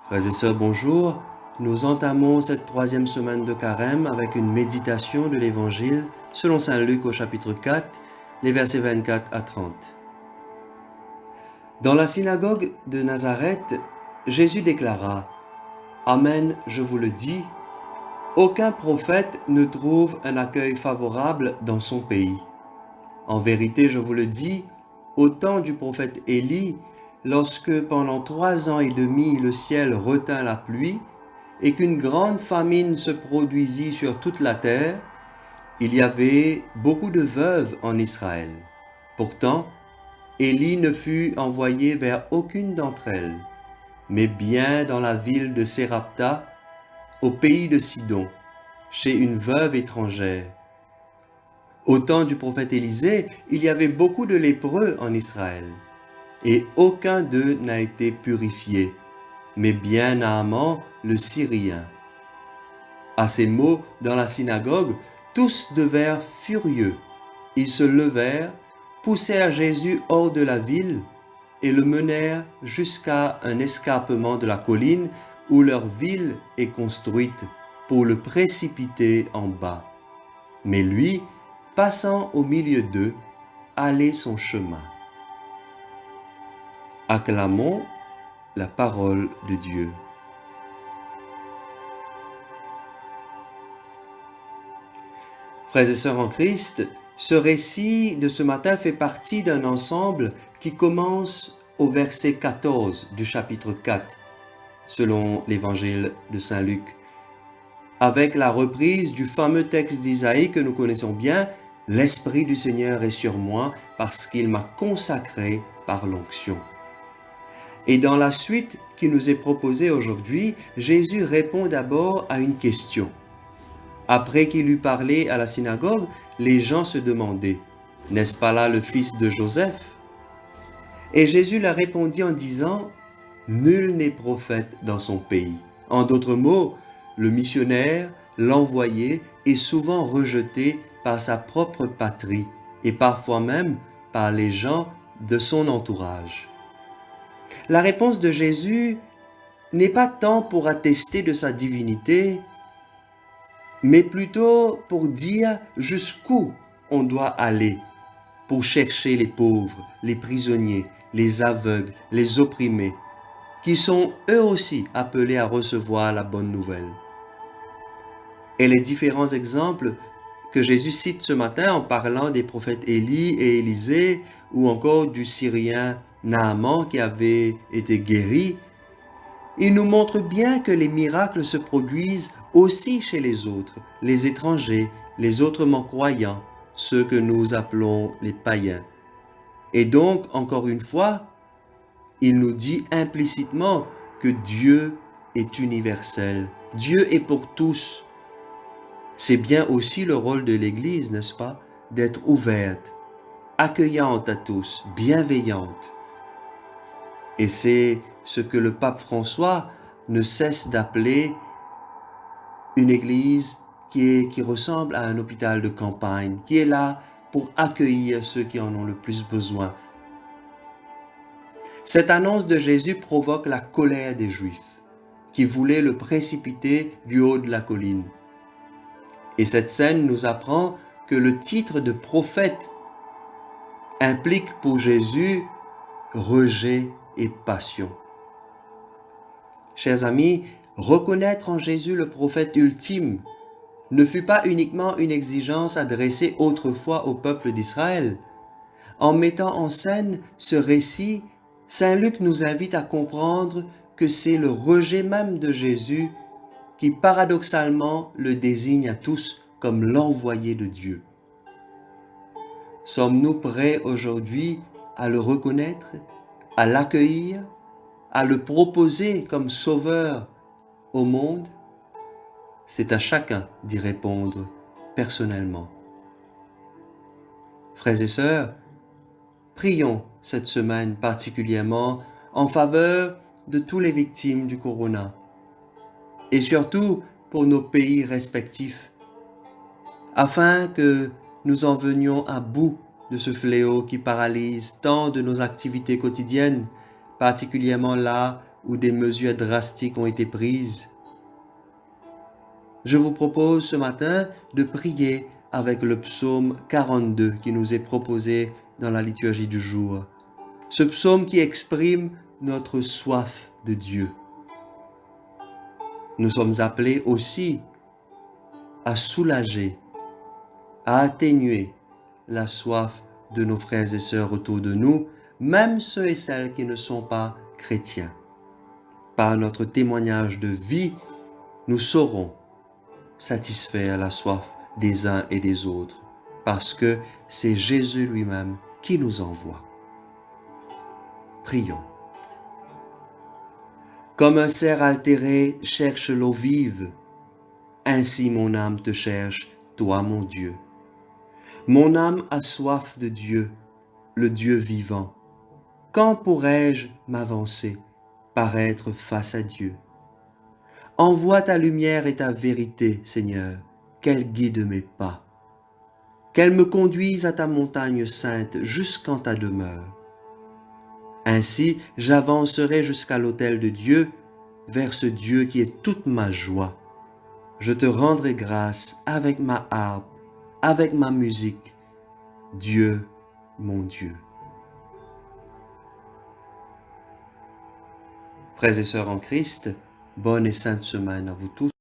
Frères et sœurs, bonjour. Nous entamons cette troisième semaine de Carême avec une méditation de l'Évangile selon saint Luc au chapitre 4, les versets 24 à 30. Dans la synagogue de Nazareth, Jésus déclara : « Amen, je vous le dis, aucun prophète ne trouve un accueil favorable dans son pays. En vérité, je vous le dis, au temps du prophète Élie, lorsque pendant 3 ans et demi le ciel retint la pluie et qu'une grande famine se produisit sur toute la terre, il y avait beaucoup de veuves en Israël. Pourtant, Élie ne fut envoyé vers aucune d'entre elles, mais bien dans la ville de Sérapta, au pays de Sidon, chez une veuve étrangère. Au temps du prophète Élisée, il y avait beaucoup de lépreux en Israël, et aucun d'eux n'a été purifié, mais bien Naaman le Syrien. À ces mots, dans la synagogue, tous devinrent furieux. Ils se levèrent, poussèrent Jésus hors de la ville et le menèrent jusqu'à un escarpement de la colline où leur ville est construite, pour le précipiter en bas. Mais lui, passant au milieu d'eux, allait son chemin. Acclamons la parole de Dieu. Frères et sœurs en Christ, ce récit de ce matin fait partie d'un ensemble qui commence au verset 14 du chapitre 4, selon l'évangile de saint Luc, avec la reprise du fameux texte d'Isaïe que nous connaissons bien, « L'Esprit du Seigneur est sur moi parce qu'il m'a consacré par l'onction ». Et dans la suite qui nous est proposée aujourd'hui, Jésus répond d'abord à une question. Après qu'il eut parlé à la synagogue, les gens se demandaient : « N'est-ce pas là le fils de Joseph ?» Et Jésus leur répondit en disant : « Nul n'est prophète dans son pays. » En d'autres mots, le missionnaire, l'envoyé, est souvent rejeté par sa propre patrie et parfois même par les gens de son entourage. La réponse de Jésus n'est pas tant pour attester de sa divinité, mais plutôt pour dire jusqu'où on doit aller pour chercher les pauvres, les prisonniers, les aveugles, les opprimés, qui sont eux aussi appelés à recevoir la bonne nouvelle. Et les différents exemples que Jésus cite ce matin en parlant des prophètes Élie et Élisée, ou encore du Syrien Naaman qui avait été guéri, il nous montre bien que les miracles se produisent aussi chez les autres, les étrangers, les autrement croyants, ceux que nous appelons les païens. Et donc, encore une fois, il nous dit implicitement que Dieu est universel. Dieu est pour tous. C'est bien aussi le rôle de l'Église, n'est-ce pas? D'être ouverte, accueillante à tous, bienveillante. Et c'est ce que le pape François ne cesse d'appeler une église qui ressemble à un hôpital de campagne, qui est là pour accueillir ceux qui en ont le plus besoin. Cette annonce de Jésus provoque la colère des Juifs, qui voulaient le précipiter du haut de la colline. Et cette scène nous apprend que le titre de prophète implique pour Jésus rejet et passion. Chers amis, reconnaître en Jésus le prophète ultime ne fut pas uniquement une exigence adressée autrefois au peuple d'Israël. En mettant en scène ce récit, saint Luc nous invite à comprendre que c'est le rejet même de Jésus qui paradoxalement le désigne à tous comme l'envoyé de Dieu. Sommes-nous prêts aujourd'hui à le reconnaître, à l'accueillir, à le proposer comme sauveur au monde? C'est à chacun d'y répondre personnellement. Frères et sœurs, prions cette semaine particulièrement en faveur de toutes les victimes du corona et surtout pour nos pays respectifs, afin que nous en venions à bout de ce fléau qui paralyse tant de nos activités quotidiennes, particulièrement là où des mesures drastiques ont été prises. Je vous propose ce matin de prier avec le psaume 42 qui nous est proposé dans la liturgie du jour. Ce psaume qui exprime notre soif de Dieu. Nous sommes appelés aussi à soulager, à atténuer la soif de nos frères et sœurs autour de nous, même ceux et celles qui ne sont pas chrétiens. Par notre témoignage de vie, nous saurons satisfaire la soif des uns et des autres, parce que c'est Jésus lui-même qui nous envoie. Prions. Comme un cerf altéré cherche l'eau vive, ainsi mon âme te cherche, toi mon Dieu. Mon âme a soif de Dieu, le Dieu vivant. Quand pourrai-je m'avancer, paraître face à Dieu? Envoie ta lumière et ta vérité, Seigneur, qu'elle guide mes pas, qu'elle me conduise à ta montagne sainte jusqu'en ta demeure. Ainsi, j'avancerai jusqu'à l'autel de Dieu, vers ce Dieu qui est toute ma joie. Je te rendrai grâce avec ma harpe, avec ma musique. Dieu, mon Dieu. Frères et sœurs en Christ, bonne et sainte semaine à vous tous.